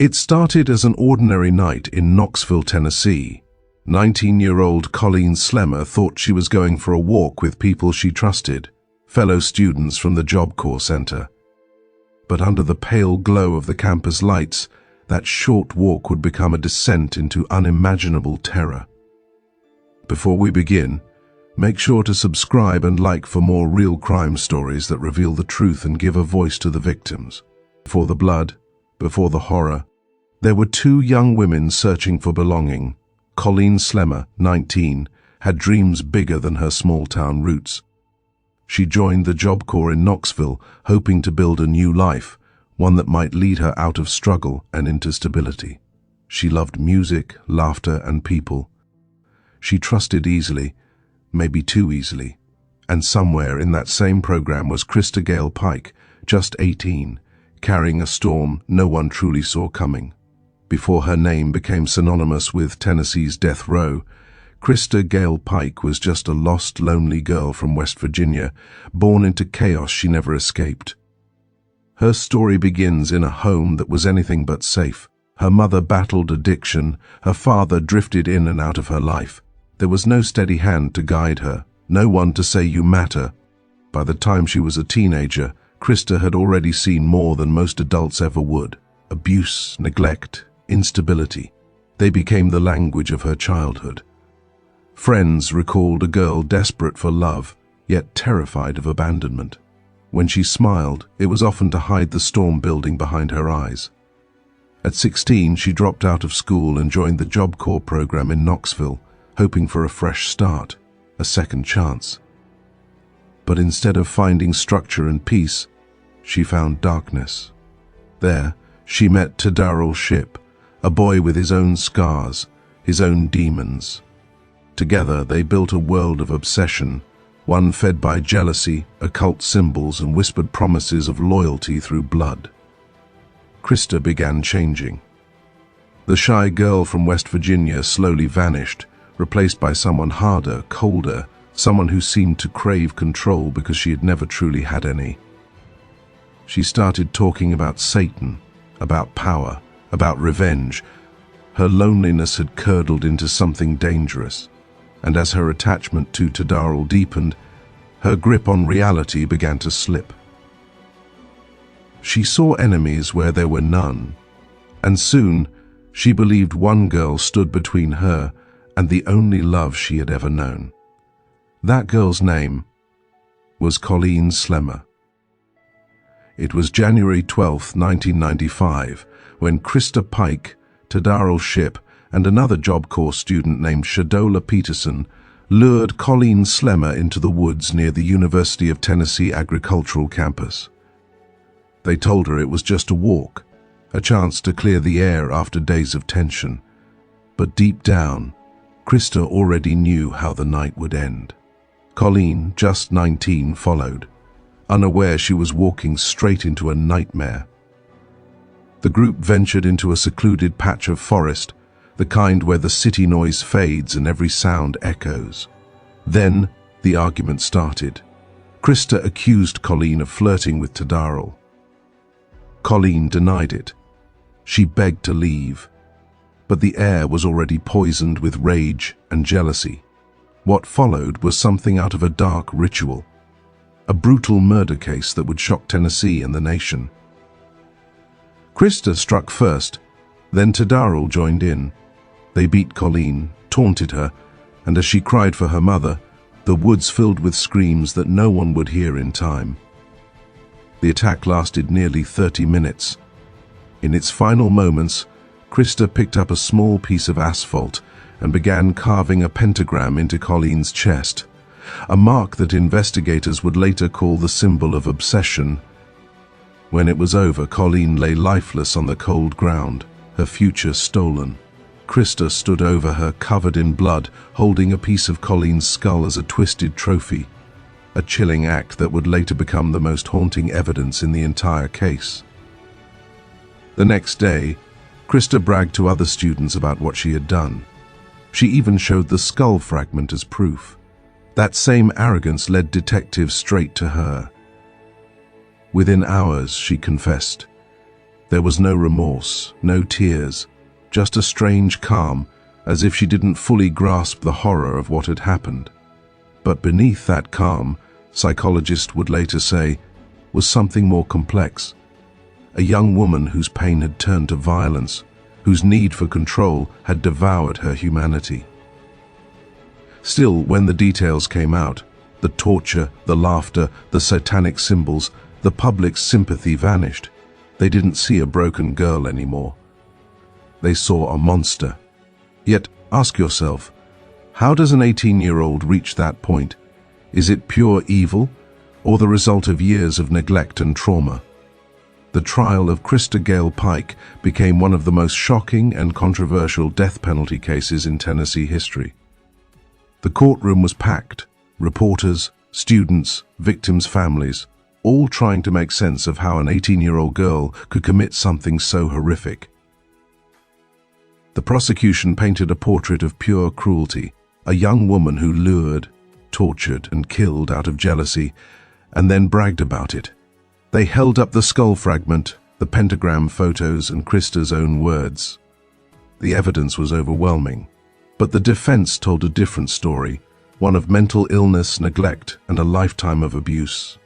It started as an ordinary night in Knoxville, Tennessee. 19-year-old Colleen Slemmer thought she was going for a walk with people she trusted, fellow students from the Job Corps Center. But under the pale glow of the campus lights, that short walk would become a descent into unimaginable terror. Before we begin, make sure to subscribe and like for more real crime stories that reveal the truth and give a voice to the victims. Before the blood, before the horror, there were two young women searching for belonging. Colleen Slemmer, 19, had dreams bigger than her small-town roots. She joined the Job Corps in Knoxville, hoping to build a new life, one that might lead her out of struggle and into stability. She loved music, laughter, and people. She trusted easily, maybe too easily. And somewhere in that same program was Christa Gail Pike, just 18, carrying a storm no one truly saw coming. Before her name became synonymous with Tennessee's death row, Christa Gail Pike was just a lost, lonely girl from West Virginia, born into chaos she never escaped. Her story begins in a home that was anything but safe. Her mother battled addiction, her father drifted in and out of her life. There was no steady hand to guide her, no one to say you matter. By the time she was a teenager, Christa had already seen more than most adults ever would. Abuse, neglect, instability. They became the language of her childhood. Friends recalled a girl desperate for love, yet terrified of abandonment. When she smiled, it was often to hide the storm building behind her eyes. At 16, she dropped out of school and joined the Job Corps program in Knoxville, hoping for a fresh start, a second chance. But instead of finding structure and peace, she found darkness. There, she met Taddarrell Shipp, a boy with his own scars, his own demons. Together, they built a world of obsession, one fed by jealousy, occult symbols, and whispered promises of loyalty through blood. Christa began changing. The shy girl from West Virginia slowly vanished, replaced by someone harder, colder, someone who seemed to crave control because she had never truly had any. She started talking about Satan, about power, about revenge. Her loneliness had curdled into something dangerous, and as her attachment to Taddarrell deepened, her grip on reality began to slip. She saw enemies where there were none, and soon she believed one girl stood between her and the only love she had ever known. That girl's name was Colleen Slemmer. It was January 12, 1995, when Christa Pike, Taddarrell Shipp, and another Job Corps student named Shadola Peterson lured Colleen Slemmer into the woods near the University of Tennessee Agricultural Campus. They told her it was just a walk, a chance to clear the air after days of tension. But deep down, Christa already knew how the night would end. Colleen, just 19, followed, unaware she was walking straight into a nightmare. The group ventured into a secluded patch of forest, the kind where the city noise fades and every sound echoes. Then the argument started. Christa accused Colleen of flirting with Taddarrell. Colleen denied it. She begged to leave, but the air was already poisoned with rage and jealousy. What followed was something out of a dark ritual, a brutal murder case that would shock Tennessee and the nation. Christa struck first, then Taddarrell joined in. They beat Colleen, taunted her, and as she cried for her mother, the woods filled with screams that no one would hear in time. The attack lasted nearly 30 minutes. In its final moments, Christa picked up a small piece of asphalt and began carving a pentagram into Colleen's chest, a mark that investigators would later call the symbol of obsession. When it was over, Colleen lay lifeless on the cold ground, her future stolen. Christa stood over her, covered in blood, holding a piece of Colleen's skull as a twisted trophy, a chilling act that would later become the most haunting evidence in the entire case. The next day, Christa bragged to other students about what she had done. She even showed the skull fragment as proof. That same arrogance led detectives straight to her. Within hours, she confessed. There was no remorse, no tears, just a strange calm, as if she didn't fully grasp the horror of what had happened. But beneath that calm, psychologists would later say, was something more complex. A young woman whose pain had turned to violence, whose need for control had devoured her humanity. Still, when the details came out, the torture, the laughter, the satanic symbols, the public's sympathy vanished. They didn't see a broken girl anymore. They saw a monster. Yet, ask yourself, how does an 18-year-old reach that point? Is it pure evil, or the result of years of neglect and trauma? The trial of Christa Gail Pike became one of the most shocking and controversial death penalty cases in Tennessee history. The courtroom was packed, reporters, students, victims' families, all trying to make sense of how an 18-year-old girl could commit something so horrific. The prosecution painted a portrait of pure cruelty, a young woman who lured, tortured, and killed out of jealousy, and then bragged about it. They held up the skull fragment, the pentagram photos, and Christa's own words. The evidence was overwhelming, but the defense told a different story, one of mental illness, neglect, and a lifetime of abuse.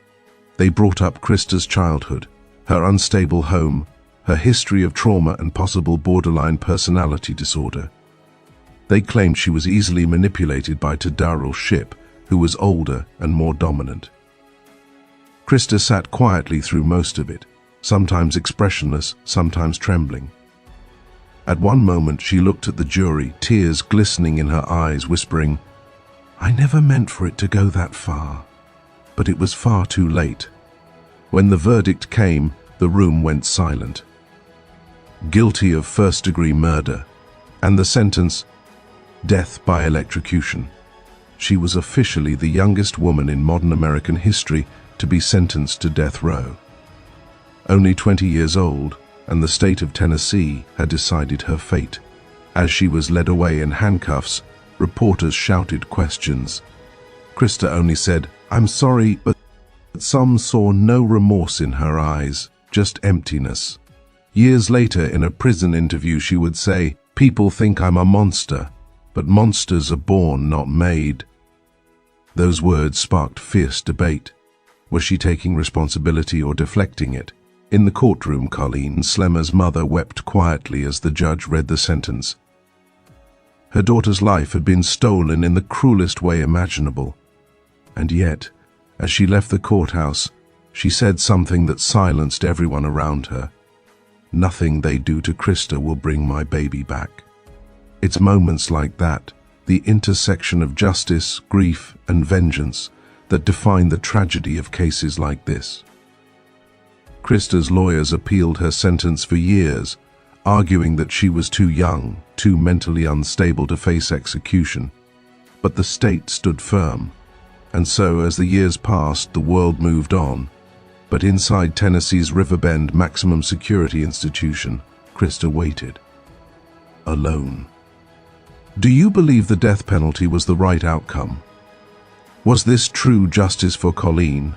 They brought up Christa's childhood, her unstable home, her history of trauma and possible borderline personality disorder. They claimed she was easily manipulated by Darrell Shipp, who was older and more dominant. Christa sat quietly through most of it, sometimes expressionless, sometimes trembling. At one moment she looked at the jury, tears glistening in her eyes, whispering, "I never meant for it to go that far." But it was far too late. When the verdict came, the room went silent. Guilty of first-degree murder, and the sentence, death by electrocution. She was officially the youngest woman in modern American history to be sentenced to death row. Only 20 years old, and the state of Tennessee had decided her fate. As she was led away in handcuffs, reporters shouted questions. Christa only said, "I'm sorry," but some saw no remorse in her eyes, just emptiness. Years later, in a prison interview, she would say, "People think I'm a monster, but monsters are born, not made." Those words sparked fierce debate. Was she taking responsibility or deflecting it? In the courtroom, Colleen Slemmer's mother wept quietly as the judge read the sentence. Her daughter's life had been stolen in the cruelest way imaginable. And yet, as she left the courthouse, she said something that silenced everyone around her. "Nothing they do to Christa will bring my baby back." It's moments like that, the intersection of justice, grief, and vengeance, that define the tragedy of cases like this. Christa's lawyers appealed her sentence for years, arguing that she was too young, too mentally unstable to face execution. But the state stood firm. And so, as the years passed, the world moved on. But inside Tennessee's Riverbend Maximum Security Institution, Christa waited. Alone. Do you believe the death penalty was the right outcome? Was this true justice for Colleen,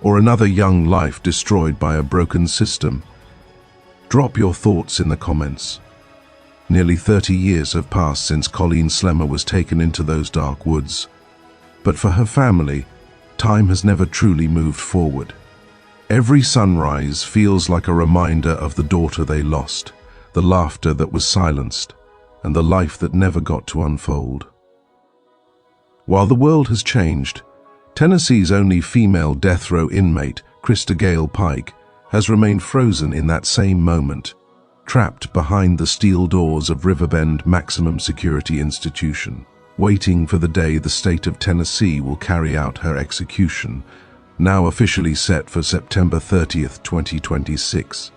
or another young life destroyed by a broken system? Drop your thoughts in the comments. Nearly 30 years have passed since Colleen Slemmer was taken into those dark woods. But for her family, time has never truly moved forward. Every sunrise feels like a reminder of the daughter they lost, the laughter that was silenced, and the life that never got to unfold. While the world has changed, Tennessee's only female death row inmate, Christa Gail Pike, has remained frozen in that same moment, trapped behind the steel doors of Riverbend Maximum Security Institution, waiting for the day the state of Tennessee will carry out her execution, now officially set for September 30th, 2026.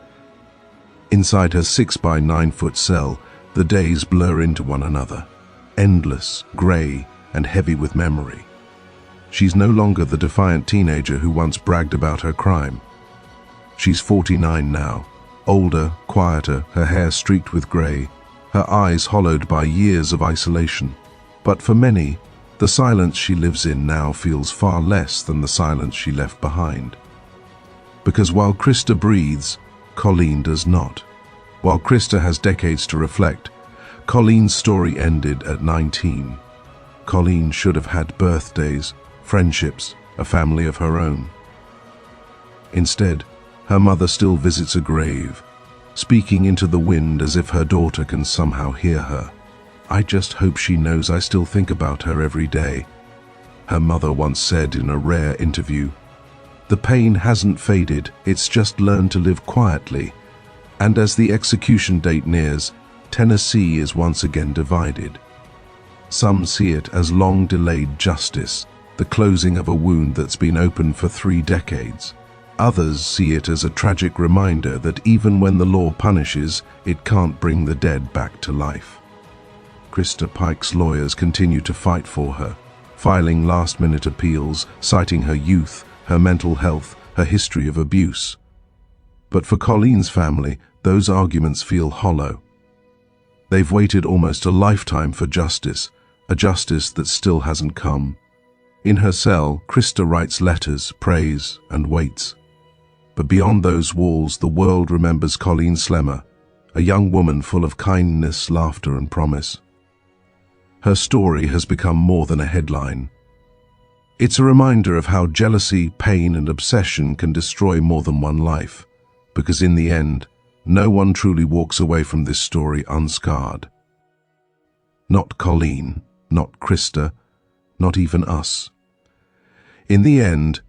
Inside her 6-by-9-foot cell, the days blur into one another, endless, grey, and heavy with memory. She's no longer the defiant teenager who once bragged about her crime. She's 49 now, older, quieter, her hair streaked with grey, her eyes hollowed by years of isolation. But for many, the silence she lives in now feels far less than the silence she left behind. Because while Christa breathes, Colleen does not. While Christa has decades to reflect, Colleen's story ended at 19. Colleen should have had birthdays, friendships, a family of her own. Instead, her mother still visits a grave, speaking into the wind as if her daughter can somehow hear her. "I just hope she knows I still think about her every day," her mother once said in a rare interview. The pain hasn't faded, it's just learned to live quietly. And as the execution date nears, Tennessee is once again divided. Some see it as long-delayed justice, the closing of a wound that's been open for 3 decades. Others see it as a tragic reminder that even when the law punishes, it can't bring the dead back to life. Christa Pike's lawyers continue to fight for her, filing last-minute appeals, citing her youth, her mental health, her history of abuse. But for Colleen's family, those arguments feel hollow. They've waited almost a lifetime for justice, a justice that still hasn't come. In her cell, Christa writes letters, prays, and waits. But beyond those walls, the world remembers Colleen Slemmer, a young woman full of kindness, laughter, and promise. Her story has become more than a headline. It's a reminder of how jealousy, pain, and obsession can destroy more than one life, because in the end, no one truly walks away from this story unscarred. Not Colleen, not Christa, not even us. In the end,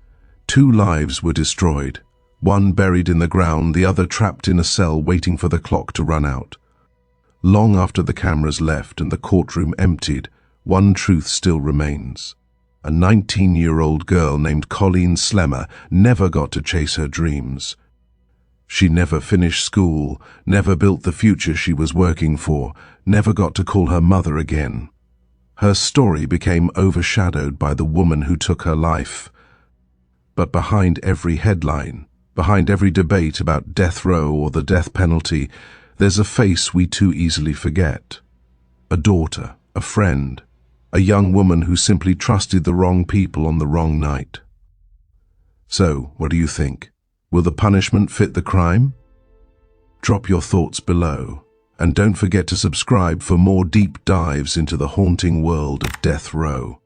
2 lives were destroyed, one buried in the ground, the other trapped in a cell waiting for the clock to run out. Long after the cameras left and the courtroom emptied, one truth still remains. A 19-year-old girl named Colleen Slemmer never got to chase her dreams. She never finished school, never built the future she was working for, never got to call her mother again. Her story became overshadowed by the woman who took her life. But behind every headline, behind every debate about death row or the death penalty, there's a face we too easily forget. A daughter, a friend, a young woman who simply trusted the wrong people on the wrong night. So, what do you think? Will the punishment fit the crime? Drop your thoughts below, and don't forget to subscribe for more deep dives into the haunting world of death row.